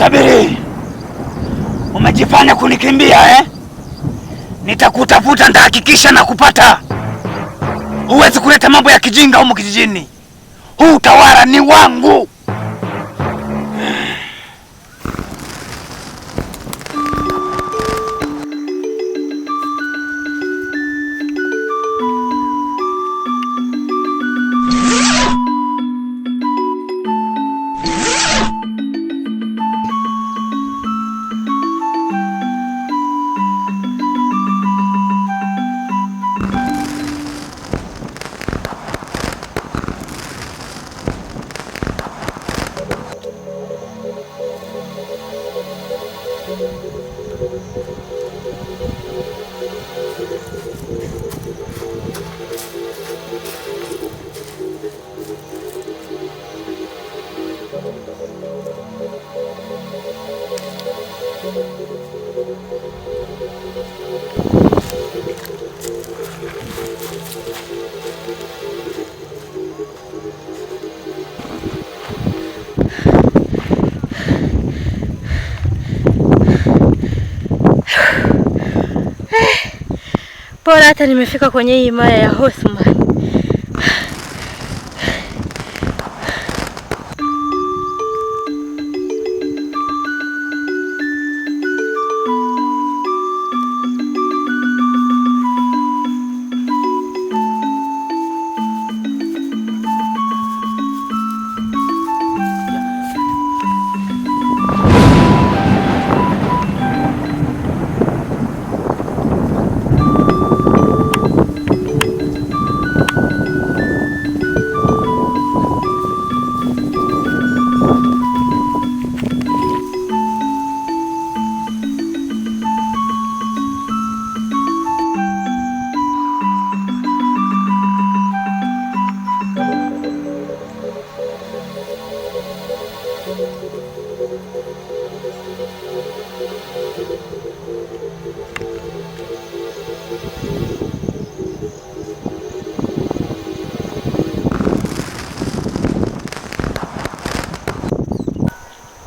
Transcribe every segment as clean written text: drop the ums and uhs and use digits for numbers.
Sabiri, umejifanya kunikimbia eh? Nitakutafuta, nitahakikisha na kupata. Huwezi kuleta mambo ya kijinga humu kijijini. Huu utawala ni wangu. Bora hata nimefika kwenye hii himaya ya Othman.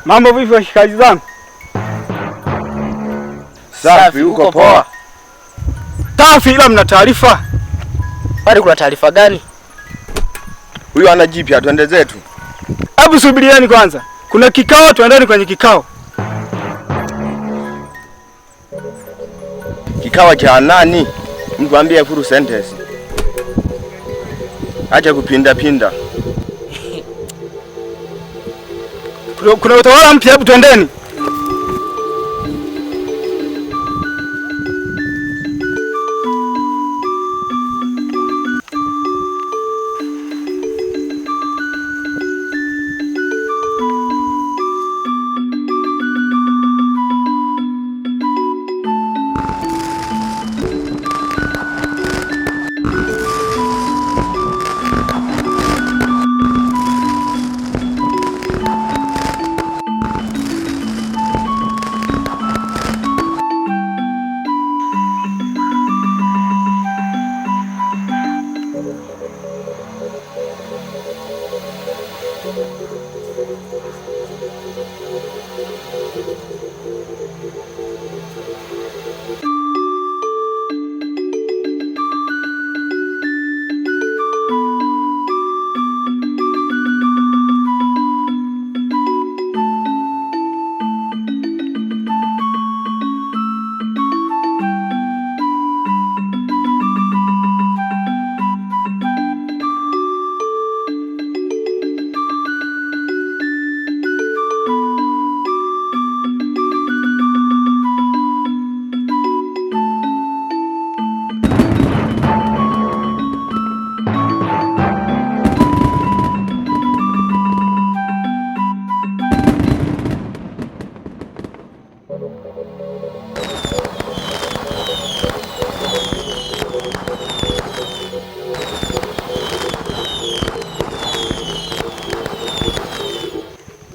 Mambo vipi washikaji zangu? Safi, uko poa? Safi, ila mna taarifa? Bali kuna taarifa gani? Huyu ana jipya, twende zetu. Hebu subirieni kwanza. Kuna kikao, twendeni kwenye kikao. Kikao cha nani? Mtu ambie full sentence. Acha kupinda pinda. Kuna utawala mpya, hebu twendeni.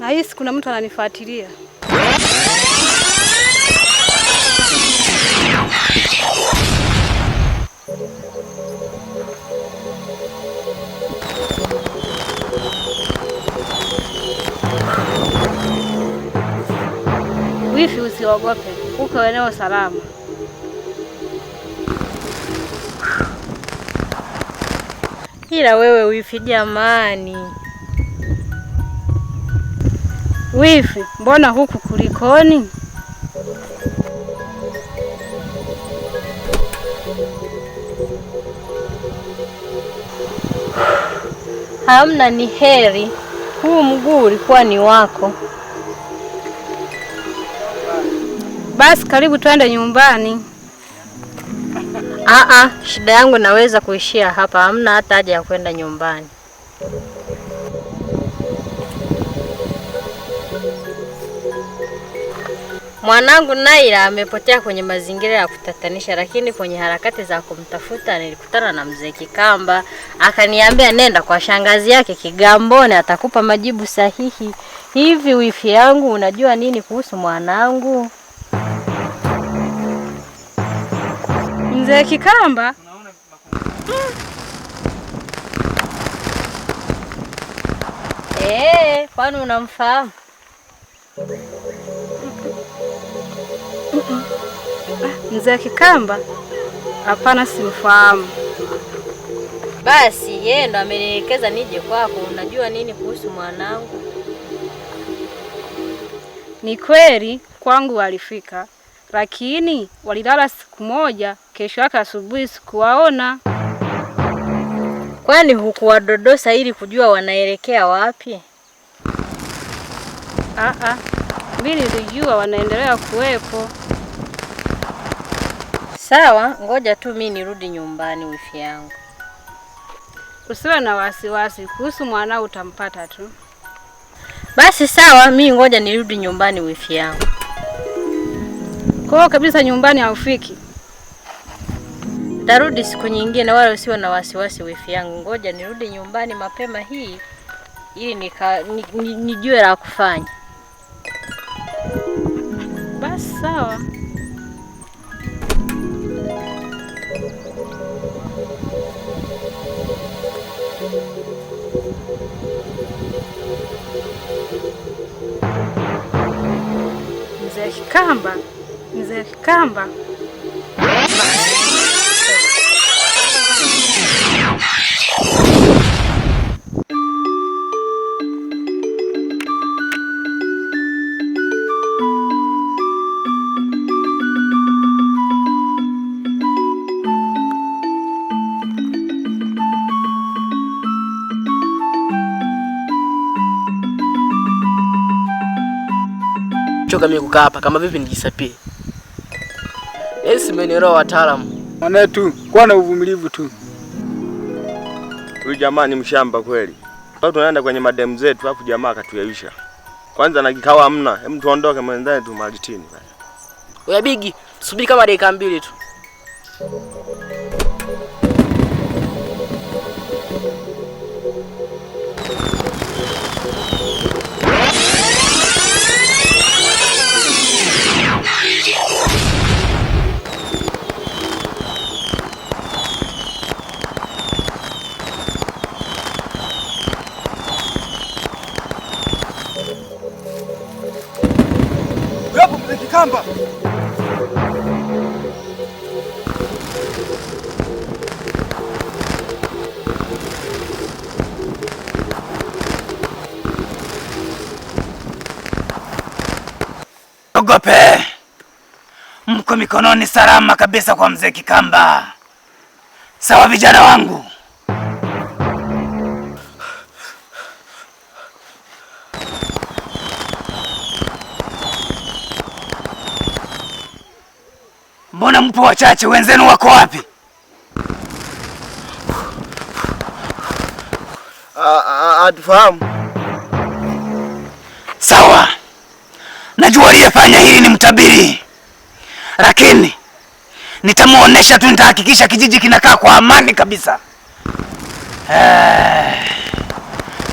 Nahisi kuna mtu ananifuatilia. usiogope, uko eneo salama. Ila wewe wifi jamani. Wifi, mbona huku kulikoni? Hamna, ni heri. Huu mguu ulikuwa ni wako. Basi karibu twende nyumbani. Shida yangu naweza kuishia hapa. Hamna hata haja ya kwenda nyumbani. Mwanangu Naila amepotea kwenye mazingira ya kutatanisha, lakini kwenye harakati za kumtafuta nilikutana na mzee Kikamba. Akaniambia nenda kwa shangazi yake Kigamboni, atakupa majibu sahihi. Hivi wifi yangu, unajua nini kuhusu mwanangu? Mzee Kikamba? Kwani unamfahamu? Mzee Kikamba? Hapana, simfahamu. Basi yeye ndo amenielekeza nije kwako. Unajua nini kuhusu mwanangu? Ni kweli kwangu walifika, lakini walilala siku moja, kesho yake asubuhi sikuwaona. Kwani hukuwadodosa ili kujua wanaelekea wapi? Mimi nilijua wanaendelea kuwepo. Sawa, ngoja tu mimi nirudi nyumbani wifi yangu. Usiwe na wasiwasi, kuhusu mwanao utampata tu. Basi sawa, mimi ngoja nirudi nyumbani wifi yangu. Kwa kabisa nyumbani haufiki? Tarudi siku nyingine, wala usiwe na wasiwasi wifi yangu. Ngoja nirudi nyumbani mapema hii ili nijue la kufanya. Basi sawa. Mzee Kikamba. Choka mimi kukaa hapa, kama vipi nijisapie. Mmenielewa wataalamu. Mwanetu, kuwa na uvumilivu tu. Huyu jamaa ni mshamba kweli. Sasa tunaenda kwenye madem zetu hapo, jamaa akatuyaisha. Kwanza na kikao hamna. Hem, tuondoke mwendane tu malitini bana. Wewe Bigi, subiri kama dakika 2 tu. Hapo Mzee Kikamba. Ogope. Mko mikononi salama kabisa kwa Mzee Kikamba. Sawa vijana wangu. Mbona mpo wachache, wenzenu wako wapi? Atufahamu. Sawa. Najua aliyefanya hili ni mtabiri. Lakini nitamuonesha tu, nitahakikisha kijiji kinakaa kwa amani kabisa.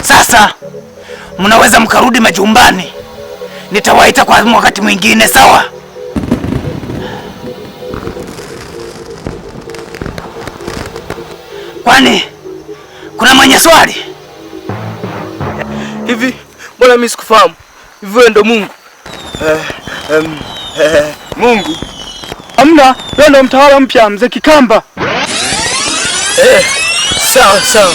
Sasa mnaweza mkarudi majumbani. Nitawaita kwa wakati mwingine, sawa? Kwani kuna mwenye swali? Hivi mbona mimi sikufahamu? Hivi wewe ndo Mungu? Mungu. Hamna, wewe ndo mtawala mpya mzee Kikamba. Sawa sawa.